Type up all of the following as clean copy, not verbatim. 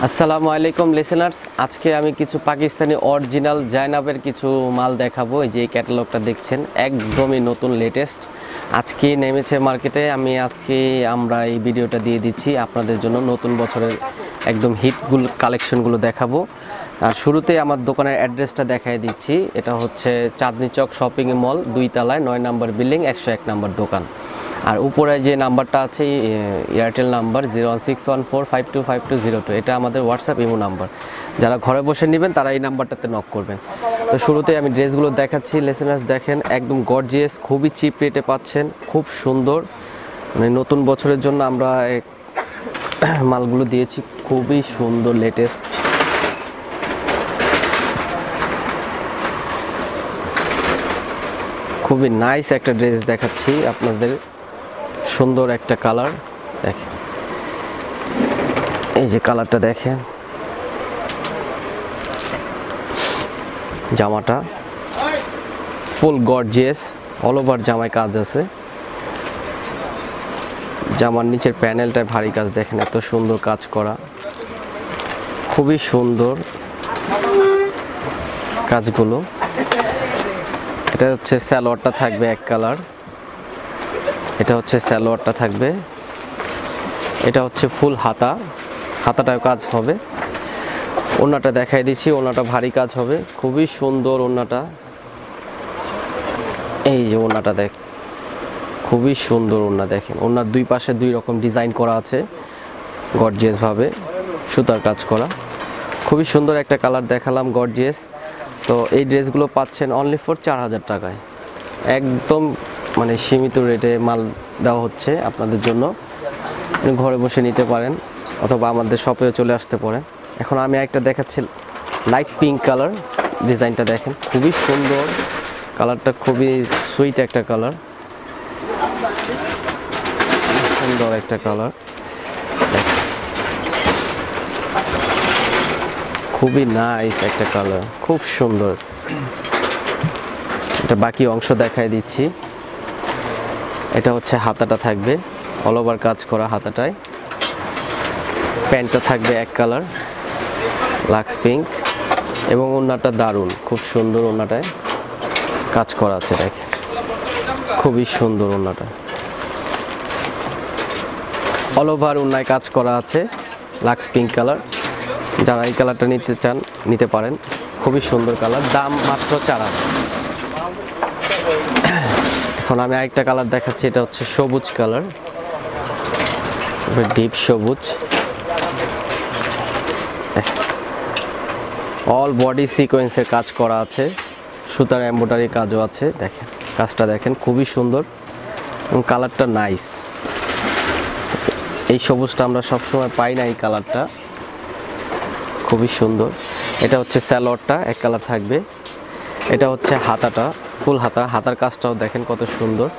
আসসালামু আলাইকুম লিসেনার্স, আজকে আমি কিছু পাকিস্তানি অরিজিনাল জায়নাবের কিছু মাল দেখাবো। এই যে এই ক্যাটালগটা দেখছেন একদমই নতুন লেটেস্ট, আজকে নেমেছে মার্কেটে। আমরা এই ভিডিওটা দিয়ে দিচ্ছি আপনাদের জন্য নতুন বছরের একদম হিটগুলো কালেকশনগুলো দেখাবো। আর শুরুতেই আমার দোকানের অ্যাড্রেসটা দেখাই দিচ্ছি। এটা হচ্ছে চাঁদনি চক শপিং মল, 2 তলায় 9 নম্বর বিল্ডিং, 101 নম্বর দোকান। আর উপরে যে নাম্বারটা আছে এয়ারটেল নাম্বার 01614525202, এটা আমাদের হোয়াটসঅ্যাপ ইমো নাম্বার। যারা ঘরে বসে নেবেন তারা এই নাম্বারটাতে নক করবেন। তো শুরুতেই আমি ড্রেসগুলো দেখাচ্ছি। লিসেনার্স দেখেন একদম গর্জিয়াস, খুবই চিপ রেটে পাচ্ছেন, খুব সুন্দর। মানে নতুন বছরের জন্য আমরা মালগুলো দিয়েছি, খুবই সুন্দর লেটেস্ট। খুবই নাইস একটা ড্রেস দেখাচ্ছি আপনাদের, সুন্দর একটা কালার দেখেন। এই যে কালারটা দেখেন, জামাটা ফুল গর্জিয়াস, অল ওভার জামায় কাজ আছে। জামার নিচের প্যানেলটায় ভারী কাজ দেখেন, এত সুন্দর কাজ করা, খুবই সুন্দর কাজগুলো। এটা হচ্ছে সালোয়ারটা থাকবে এক কালার, এটা হচ্ছে সালোয়ারটা থাকবে, এটা হচ্ছে ফুল হাতাটাও কাজ হবে। ওড়নাটা দেখাই দিচ্ছি, ওড়নাটা ভারী কাজ হবে, খুবই সুন্দর ওড়নাটা। এই যে ওড়নাটা দেখ, খুবই সুন্দর ওড়না দেখেন। ওড়নার দুই পাশে দুই রকম ডিজাইন করা আছে গর্জিয়াস ভাবে, সুতার কাজ করা, খুবই সুন্দর একটা কালার দেখালাম গর্জিয়াস। তো এই ড্রেসগুলো পাচ্ছেন অনলি ফর 4000 টাকায়, একদম মানে সীমিত রেটে মাল দেওয়া হচ্ছে আপনাদের জন্য। ঘরে বসে নিতে পারেন অথবা আমাদের শপেও চলে আসতে পারেন। এখন আমি একটা দেখাচ্ছি লাইট পিঙ্ক কালার, ডিজাইনটা দেখেন, খুবই সুন্দর কালারটা, খুবই সুইট একটা কালার, সুন্দর একটা কালার, খুবই নাইস একটা কালার, খুব সুন্দর। এটা বাকি অংশ দেখাই দিচ্ছি। এটা হচ্ছে হাতাটা থাকবে অল ওভার কাজ করা হাতাটায়, প্যান্টটা থাকবে এক কালার লাক্স পিঙ্ক, এবং ওড়নাটা দারুণ, খুব সুন্দর ওড়নাটায় কাজ করা আছে দেখে, খুবই সুন্দর ওড়নাটা, অল ওভার ওড়নায় কাজ করা আছে লাক্স পিঙ্ক কালার। যারা এই কালারটা নিতে চান নিতে পারেন, খুবই সুন্দর কালার, দাম মাত্র 4000। এখন আমি আরেকটা কালার দেখাচ্ছি, এটা হচ্ছে সবুজ কালার, ডিপ সবুজ, অল বডি সিকোয়েন্সের কাজ করা আছে, সুতার এমব্রয়ডারি কাজও আছে দেখেন, কাজটা দেখেন খুবই সুন্দর এবং কালারটা নাইস। এই সবুজটা আমরা সবসময় পাই না, এই কালারটা খুবই সুন্দর। এটা হচ্ছে সালোয়ারটা এক কালার থাকবে, এটা হচ্ছে হাতাটা ফুল হাতার কাজটাও দেখেন কত সুন্দর,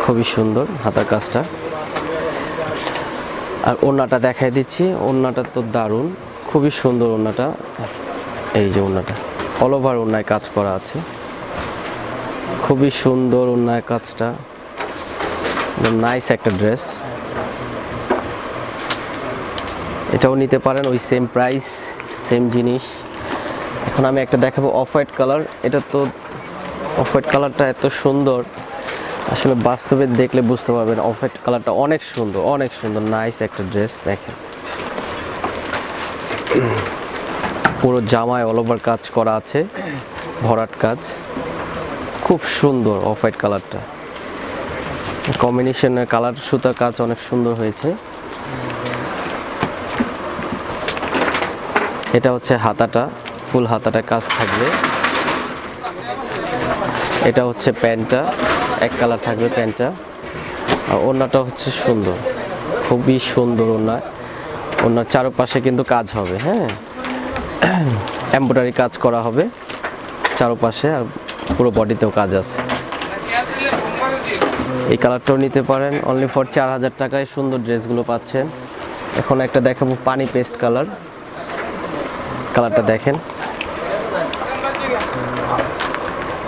খুবই সুন্দর হাতার কাজটা। আর ওড়নাটা দেখাই দিচ্ছি, ওড়নাটা তো দারুণ, খুবই সুন্দর ওড়নাটা। এই যে ওড়নাটা অল ওভার ওড়নায় কাজ করা আছে, খুবই সুন্দর ওড়নায় কাজটা, নাইস একটা ড্রেস। এটাও নিতে পারেন, ওই সেম প্রাইস সেম জিনিস। এখন আমি একটা দেখাবো অফ হোয়াইট কালার। এটা তো অফ হোয়াইট কালারটা এত সুন্দর, আসলে বাস্তবে দেখলে বুঝতে পারবেন অফ হোয়াইট কালারটা অনেক সুন্দর, অনেক সুন্দর, নাইস একটা ড্রেস দেখেন। পুরো জামায় অল ওভার কাজ করা আছে, ভরাট কাজ, খুব সুন্দর অফ হোয়াইট কালারটা, কম্বিনেশনের কালার, সুতার কাজ অনেক সুন্দর হয়েছে। এটা হচ্ছে হাতাটা, ফুল হাতাটা কাজ থাকবে। এটা হচ্ছে প্যান্টটা এক কালার থাকবে প্যান্টটা, আর ওড়নাটা হচ্ছে সুন্দর, খুবই সুন্দর ওড়না। ওড়নার চারপাশে কিন্তু কাজ হবে, হ্যাঁ এমব্রয়ডারি কাজ করা হবে চারপাশে, আর পুরো বডিতেও কাজ আছে। এই কালারটাও নিতে পারেন অনলি ফর 4000 টাকায়, সুন্দর ড্রেসগুলো পাচ্ছেন। এখন একটা দেখাবো পানি পেস্ট কালার, কালারটা দেখেন,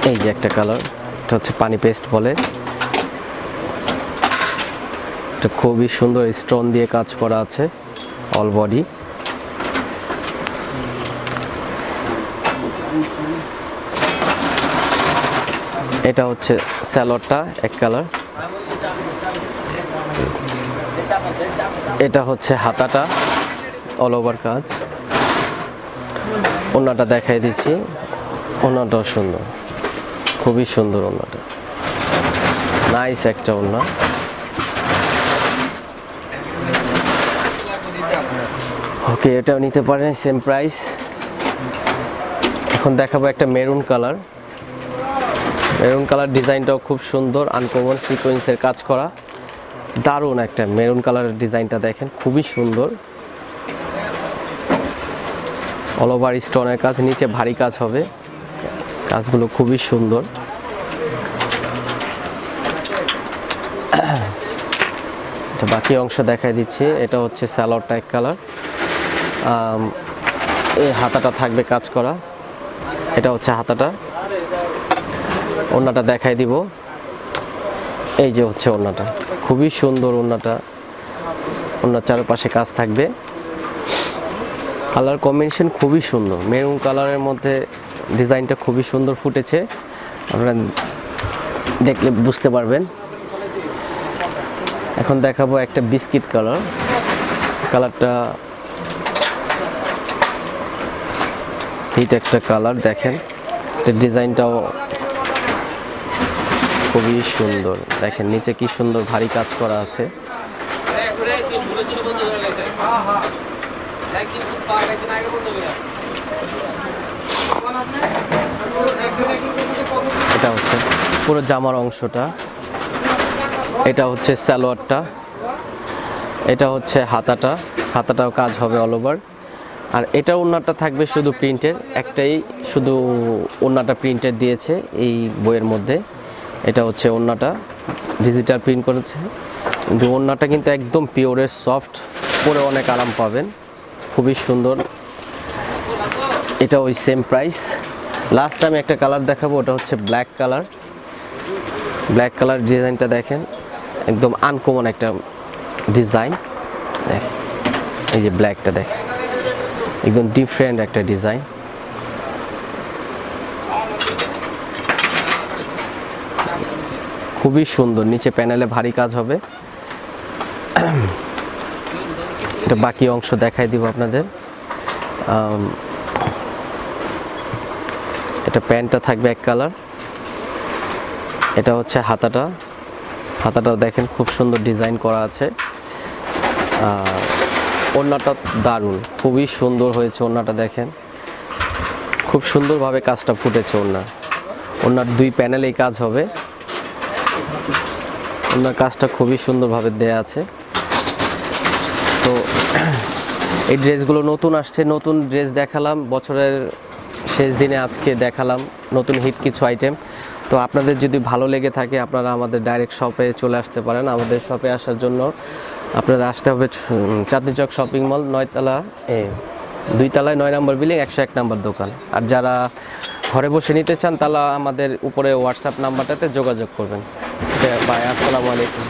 এই যে একটা কালার, এটা হচ্ছে পানি পেস্ট বলে। এটা খুবই সুন্দর স্টোন দিয়ে কাজ করা আছে অল বডি, এটা হচ্ছে স্যালোয়ারটা এক কালার, এটা হচ্ছে হাতাটা অল ওভার কাজ। ওড়নাটা দেখাই দিচ্ছি, ওড়নাটাও সুন্দর, খুবই সুন্দর ওড়নাটা, নাইস একটা ওড়না। ওকে, এটাও নিতে পারেন, সেম প্রাইস। এখন দেখাবো একটা মেরুন কালার। মেরুন কালার ডিজাইনটাও খুব সুন্দর, আনকমন সিকোয়েন্সের কাজ করা, দারুণ একটা মেরুন কালারের ডিজাইনটা দেখেন, খুবই সুন্দর। অল ওভার স্টোনের কাজ, নিচে ভারী কাজ হবে, কাজগুলো খুবই সুন্দর। এটা বাকি অংশ দেখাই দিচ্ছি। এটা হচ্ছে সালোয়ারটা এক কালার, এই হাতাটা থাকবে কাজ করা, এটা হচ্ছে হাতাটা। ওড়নাটা দেখাই দিব, এই যে হচ্ছে ওড়নাটা, খুবই সুন্দর ওড়নাটা, ওড়নার চারপাশে কাজ থাকবে। কালার কম্বিনেশন খুবই সুন্দর, মেরুন কালারের মধ্যে ডিজাইনটা খুবই সুন্দর ফুটেছে, আপনারা দেখলে বুঝতে পারবেন। এখন দেখাবো একটা বিস্কিট কালার। কালারটা হিট একটা কালার, দেখেন ডিজাইনটাও খুবই সুন্দর, দেখেন নিচে কি সুন্দর ভারী কাজ করা আছে। এটা হচ্ছে পুরো জামার অংশটা, এটা হচ্ছে সালোয়ারটা, এটা হচ্ছে হাতাটা, হাতাটাও কাজ হবে অল ওভার। আর এটা ওড়নাটা থাকবে শুধু প্রিন্টের, একটাই শুধু ওড়নাটা প্রিন্টের দিয়েছে এই বইয়ের মধ্যে। এটা হচ্ছে ওড়নাটা ডিজিটাল প্রিন্ট করেছে, কিন্তু ওড়নাটা কিন্তু একদম পিওরের সফট, পরে অনেক আরাম পাবেন, খুবই সুন্দর। এটা ওই সেম প্রাইস। লাস্ট আমি একটা কালার দেখাবো, ওটা হচ্ছে ব্ল্যাক কালার। ব্ল্যাক কালার ডিজাইনটা দেখেন, একদম আনকমন একটা ডিজাইন, দেখেন এই যে ব্ল্যাকটা দেখেন, একদম ডিফারেন্ট একটা ডিজাইন। খুবই সুন্দর, নিচে প্যানেলে ভারী কাজ হবে। এটা বাকি অংশ দেখাই দিব আপনাদের। এটা প্যান্টটা থাকবে এক কালার, এটা হচ্ছে হাতাটা, হাতাটাও দেখেন খুব সুন্দর ডিজাইন করা আছে। ওড়নাটা দারুণ, খুবই সুন্দর হয়েছে ওড়নাটা, দেখেন খুব সুন্দরভাবে কাজটা ফুটেছে। ওড়নার দুই প্যানেলেই কাজ হবে, ওড়নার কাজটা খুবই সুন্দরভাবে দেয়া আছে। তো এই ড্রেসগুলো নতুন আসছে, নতুন ড্রেস দেখালাম, বছরের শেষ দিনে আজকে দেখালাম নতুন হিট কিছু আইটেম। তো আপনাদের যদি ভালো লেগে থাকে আপনারা আমাদের ডাইরেক্ট শপে চলে আসতে পারেন। আমাদের শপে আসার জন্য আপনারা আসতে হবে চাঁদনী চক শপিং মল, 9 তলা, 2 তলায় 9 নম্বর বিল্ডিং, 101 নম্বর দোকান। আর যারা ঘরে বসে নিতে চান তারা আমাদের উপরে হোয়াটসঅ্যাপ নাম্বারটাতে যোগাযোগ করবেন। বাই, আসসালামু আলাইকুম।